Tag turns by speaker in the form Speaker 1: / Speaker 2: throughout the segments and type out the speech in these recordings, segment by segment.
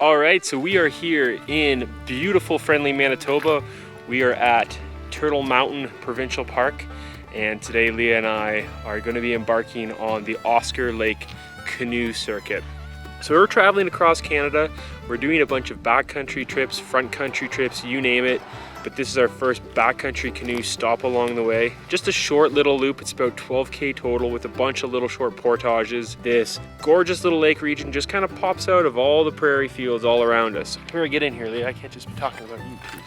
Speaker 1: All right, so we are here in beautiful, friendly Manitoba. We are at Turtle Mountain Provincial Park, and today Leah and I are going to be embarking on the Oskar Lake Canoe Circuit. So we're traveling across Canada. We're doing a bunch of backcountry trips, front country trips, you name it. But this is our first backcountry canoe stop along the way. Just a short little loop. It's about 12K total with a bunch of little short portages. This gorgeous little lake region just kind of pops out of all the prairie fields all around us. Before I get in here, Leah, I can't just be talking about you, please.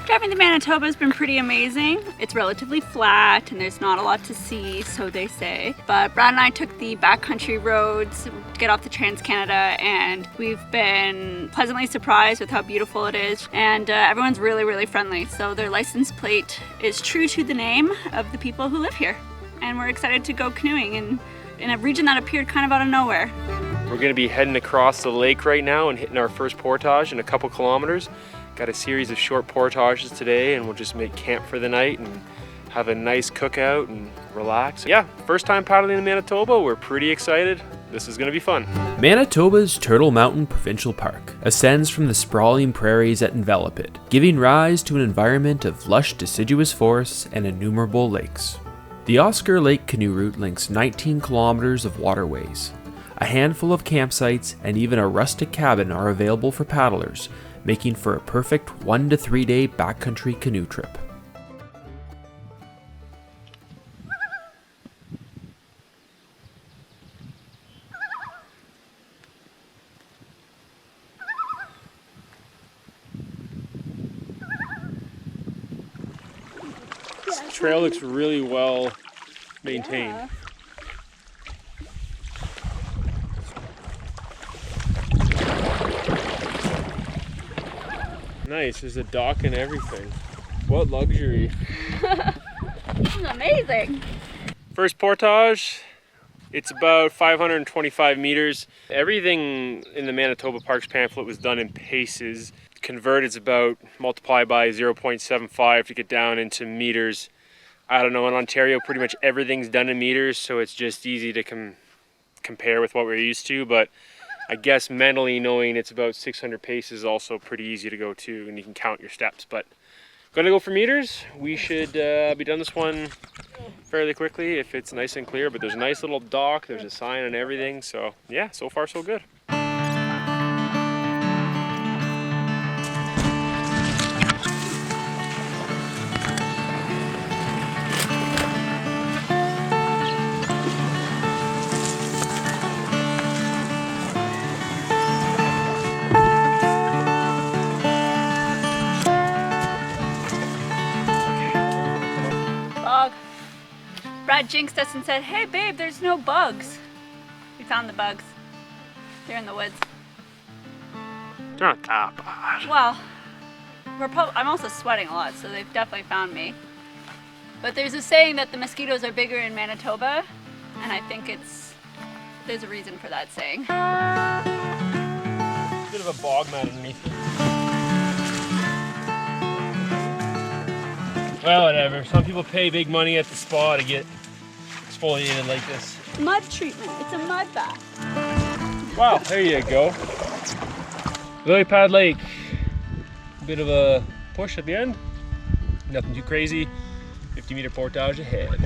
Speaker 2: Driving to Manitoba has been pretty amazing. It's relatively flat and there's not a lot to see, so they say. But Brad and I took the backcountry roads to get off the Trans-Canada, and we've been pleasantly surprised with how beautiful it is. And everyone's really friendly. So their license plate is true to the name of the people who live here. And we're excited to go canoeing in a region that appeared kind of out of nowhere.
Speaker 1: We're gonna be heading across the lake right now and hitting our first portage in a couple kilometers. Got a series of short portages today, and we'll just make camp for the night and have a nice cookout and relax. Yeah, first time paddling in Manitoba. We're pretty excited. This is gonna be fun.
Speaker 3: Manitoba's Turtle Mountain Provincial Park ascends from the sprawling prairies that envelop it, giving rise to an environment of lush deciduous forests and innumerable lakes. The Oskar Lake Canoe Route links 19 kilometers of waterways. A handful of campsites and even a rustic cabin are available for paddlers, making for a perfect 1 to 3 day backcountry canoe trip.
Speaker 1: This trail looks really well maintained.
Speaker 2: Yeah.
Speaker 1: Nice, there's a dock and everything. What luxury.
Speaker 2: This is amazing.
Speaker 1: First portage, it's about 525 meters. Everything in the Manitoba Parks pamphlet was done in paces. Convert is about multiply by 0.75 to get down into meters. I don't know, in Ontario pretty much everything's done in meters, so it's just easy to compare with what we're used to, but I guess mentally knowing it's about 600 paces is also pretty easy to go to, and you can count your steps. But gonna go for meters. We should be done this one fairly quickly if it's nice and clear, but there's a nice little dock, there's a sign and everything, so yeah, so far so good.
Speaker 2: Brad jinxed us and said, "Hey babe, there's no bugs." We found the bugs. They're in the woods.
Speaker 1: They're not that bad.
Speaker 2: Well, I'm also sweating a lot, so they've definitely found me. But there's a saying that the mosquitoes are bigger in Manitoba, and I think there's a reason for that saying.
Speaker 1: Bit of a bog mat underneath. Well, whatever. Some people pay big money at the spa to get exfoliated like this.
Speaker 2: Mud treatment. It's a mud bath.
Speaker 1: Wow, there you go. Lily Pad Lake. Bit of a push at the end. Nothing too crazy. 50-meter portage ahead.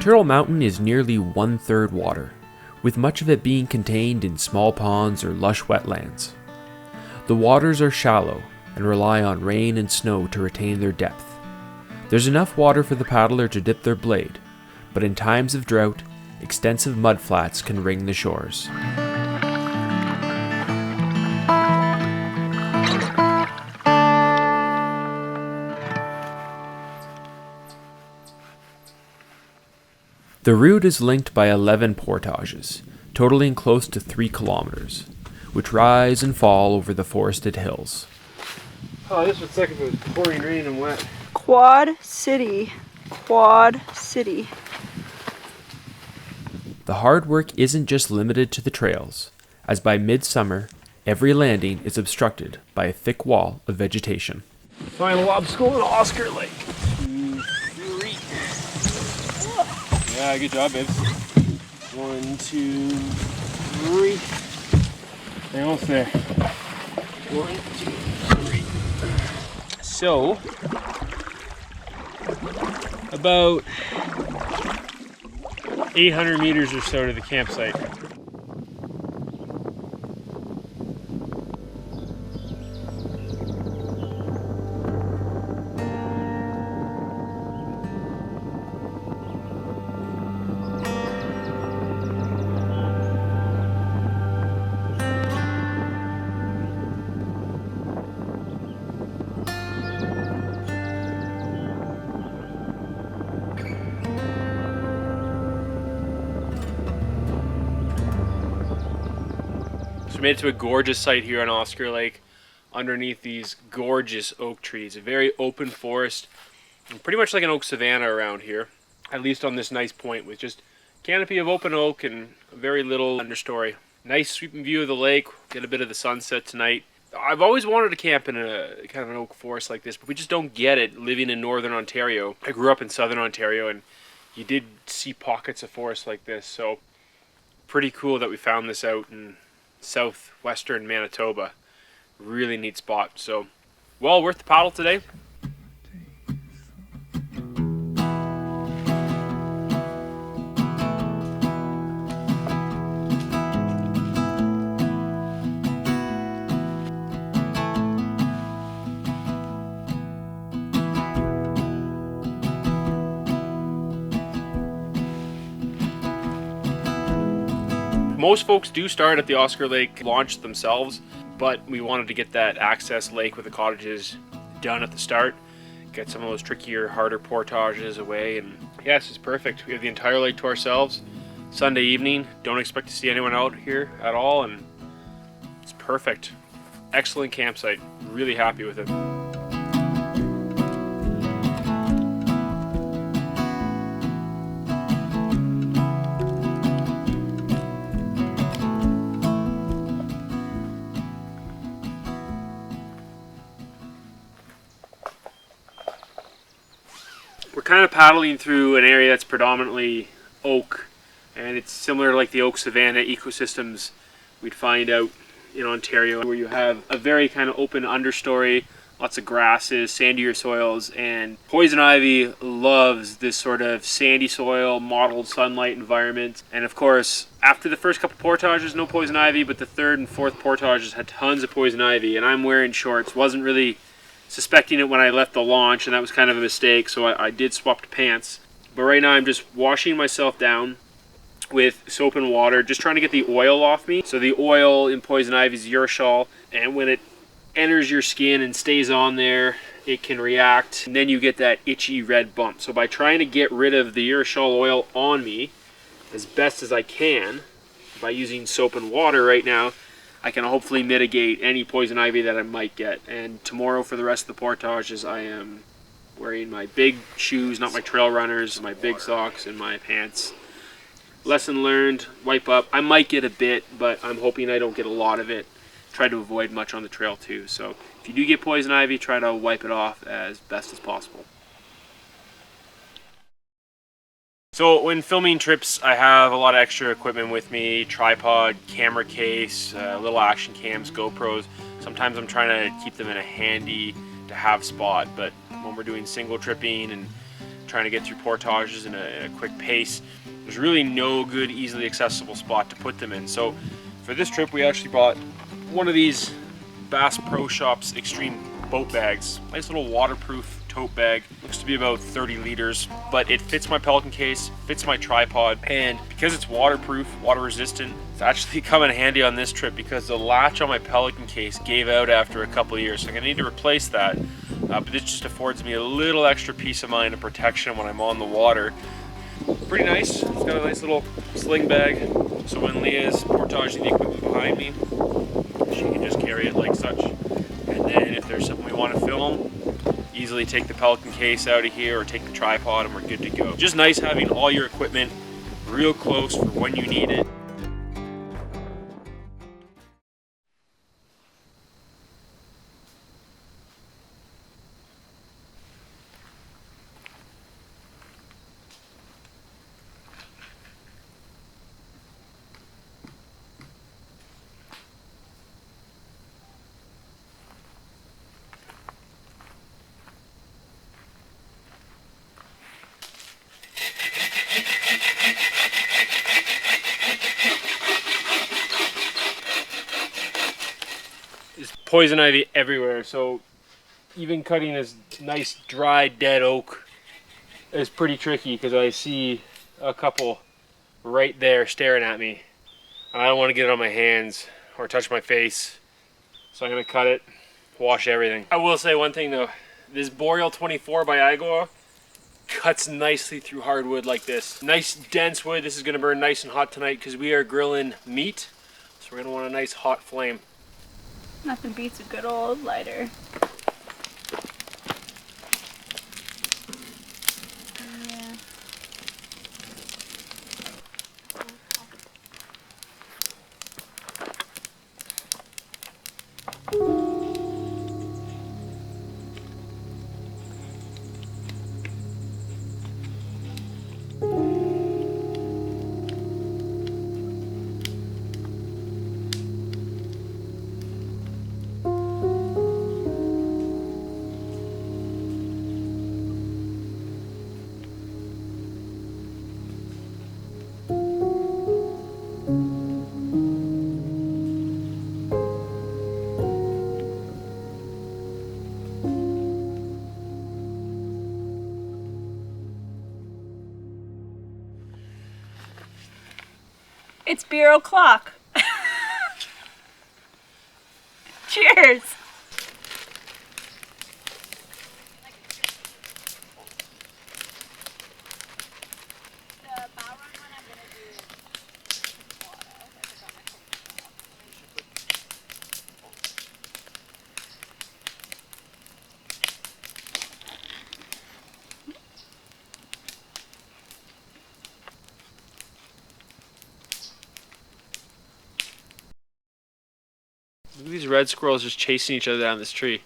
Speaker 3: Turtle Mountain is nearly 1/3 water, with much of it being contained in small ponds or lush wetlands. The waters are shallow and rely on rain and snow to retain their depth. There's enough water for the paddler to dip their blade, but in times of drought, extensive mudflats can ring the shores. The route is linked by 11 portages, totaling close to 3 kilometers, which rise and fall over the forested hills.
Speaker 1: Oh, this looks like it was pouring rain and wet.
Speaker 2: Quad City. Quad City.
Speaker 3: The hard work isn't just limited to the trails, as by midsummer, every landing is obstructed by a thick wall of vegetation.
Speaker 1: Final obstacle in Oskar Lake. 2, 3. Yeah, good job, babes. 1, 2, 3. They're almost there. 1, 2, 3. So, about 800 meters or so to the campsite. So we made it to a gorgeous site here on Oskar Lake underneath these gorgeous oak trees. A very open forest, pretty much like an oak savanna around here, at least on this nice point with just canopy of open oak and very little understory. Nice sweeping view of the lake, get a bit of the sunset tonight. I've always wanted to camp in a kind of an oak forest like this, but we just don't get it living in northern Ontario. I grew up in southern Ontario and you did see pockets of forest like this, so pretty cool that we found this out in southwestern Manitoba. Really neat spot. So, well worth the paddle today. Most folks do start at the Oskar Lake launch themselves, but we wanted to get that access lake with the cottages done at the start, get some of those trickier, harder portages away, and yes, it's perfect. We have the entire lake to ourselves. Sunday evening, don't expect to see anyone out here at all, and it's perfect. Excellent campsite, really happy with it. We're kind of paddling through an area that's predominantly oak, and it's similar to like the oak savanna ecosystems we'd find out in Ontario, where you have a very kind of open understory, lots of grasses, sandier soils, and poison ivy loves this sort of sandy soil, mottled sunlight environment. And of course, after the first couple portages, no poison ivy, but the third and fourth portages had tons of poison ivy, and I'm wearing shorts, wasn't really suspecting it when I left the launch, and that was kind of a mistake, so I did swap to pants. But right now I'm just washing myself down with soap and water, just trying to get the oil off me. So the oil in poison ivy is urushiol, and when it enters your skin and stays on there, it can react, and then you get that itchy red bump. So by trying to get rid of the urushiol oil on me as best as I can, by using soap and water right now, I can hopefully mitigate any poison ivy that I might get. And tomorrow for the rest of the portages, I am wearing my big shoes, not my trail runners, my big socks and my pants. Lesson learned, wipe up. I might get a bit, but I'm hoping I don't get a lot of it. Try to avoid much on the trail too. So if you do get poison ivy, try to wipe it off as best as possible. So when filming trips, I have a lot of extra equipment with me, tripod, camera case, little action cams, GoPros. Sometimes I'm trying to keep them in a handy to have spot, but when we're doing single tripping and trying to get through portages in a quick pace, there's really no good, easily accessible spot to put them in. So for this trip, we actually bought one of these Bass Pro Shops Extreme boat bags. Nice little waterproof tote bag. Looks to be about 30 liters, but it fits my Pelican case, fits my tripod, and because it's waterproof, water resistant, it's actually come in handy on this trip because the latch on my Pelican case gave out after a couple of years, so I'm gonna need to replace that. But this just affords me a little extra peace of mind and protection when I'm on the water. Pretty nice. It's got a nice little sling bag, so when Leah's portaging the equipment behind me, she can just carry it like such. And then if there's something we want to film, easily take the Pelican case out of here or take the tripod and we're good to go. Just nice having all your equipment real close for when you need it. poison ivy everywhere, so even cutting this nice dry dead oak is pretty tricky because I see a couple right there staring at me. I don't want to get it on my hands or touch my face, so I'm gonna cut it, wash everything. I will say one thing though, this Boreal 24 by Igoa cuts nicely through hardwood like this. Nice dense wood. This is gonna burn nice and hot tonight because we are grilling meat, so we're gonna want a nice hot flame.
Speaker 2: Nothing beats a good old lighter. It's beer o'clock. Cheers.
Speaker 1: Look at these red squirrels just chasing each other down this tree.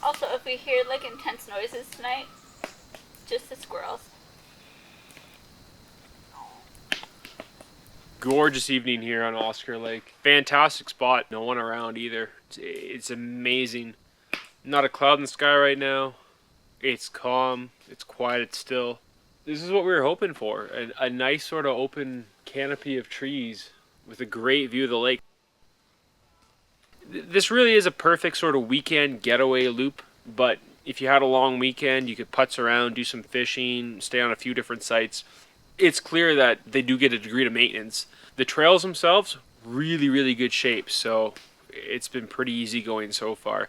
Speaker 2: Also, if we hear like intense noises tonight, just the squirrels.
Speaker 1: Gorgeous evening here on Oskar Lake. Fantastic spot. No one around either. It's amazing. Not a cloud in the sky right now. It's calm. It's quiet. It's still. This is what we were hoping for. A nice sort of open canopy of trees with a great view of the lake. This really is a perfect sort of weekend getaway loop, but if you had a long weekend, you could putz around, do some fishing, stay on a few different sites. It's clear that they do get a degree of maintenance. The trails themselves, really, really good shape, so it's been pretty easy going so far.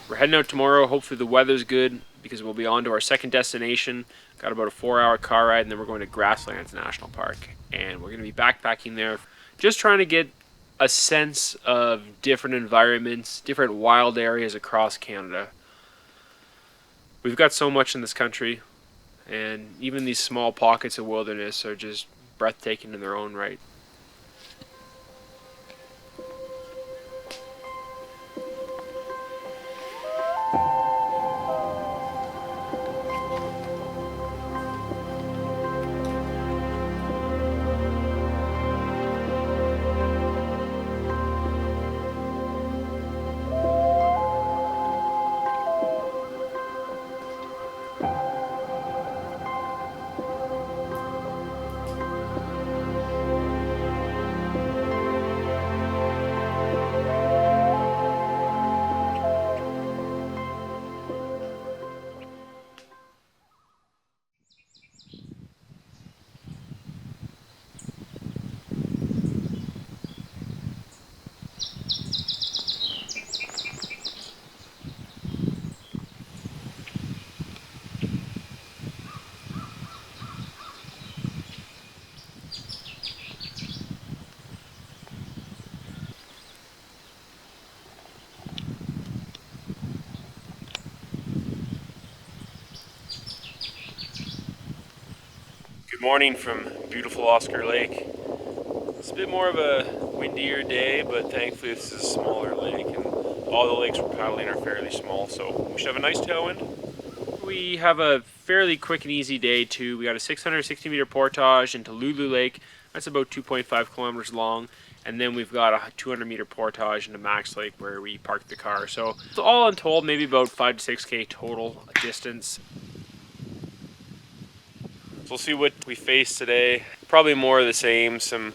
Speaker 1: We're heading out tomorrow. Hopefully the weather's good because we'll be on to our second destination. Got about a 4-hour car ride, and then we're going to Grasslands National Park. And we're going to be backpacking there, just trying to get a sense of different environments, different wild areas across Canada. We've got so much in this country, and even these small pockets of wilderness are just breathtaking in their own right. Good morning from beautiful Oskar Lake. It's a bit more of a windier day, but thankfully this is a smaller lake and all the lakes we're paddling are fairly small, so we should have a nice tailwind. We have a fairly quick and easy day too. We got a 660 meter portage into Lulu Lake. That's about 2.5 kilometers long, And then we've got a 200-meter portage into Max Lake where we parked the car. So it's all in total, maybe about 5 to 6K total distance. So we'll see what we face today. Probably more of the same, some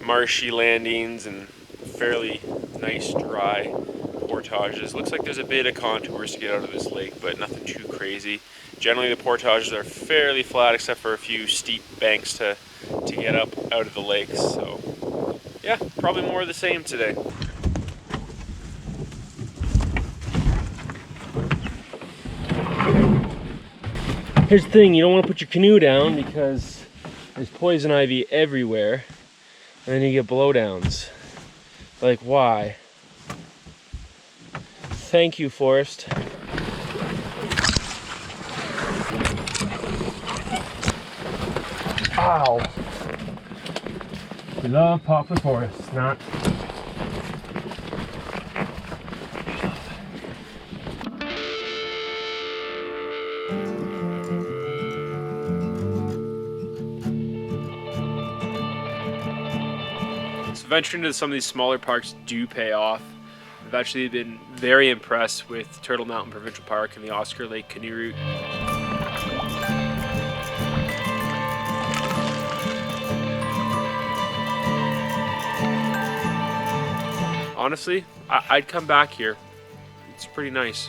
Speaker 1: marshy landings and fairly nice dry portages. Looks like there's a bit of contours to get out of this lake, but nothing too crazy. Generally the portages are fairly flat except for a few steep banks to get up out of the lakes. So yeah, probably more of the same today. Here's the thing, you don't want to put your canoe down because there's poison ivy everywhere and then you get blowdowns. Like, why? Thank you, forest. Ow! We love poplar forests, not. So venturing into some of these smaller parks do pay off. I've actually been very impressed with Turtle Mountain Provincial Park and the Oskar Lake Canoe Route. Honestly, I'd come back here. It's pretty nice.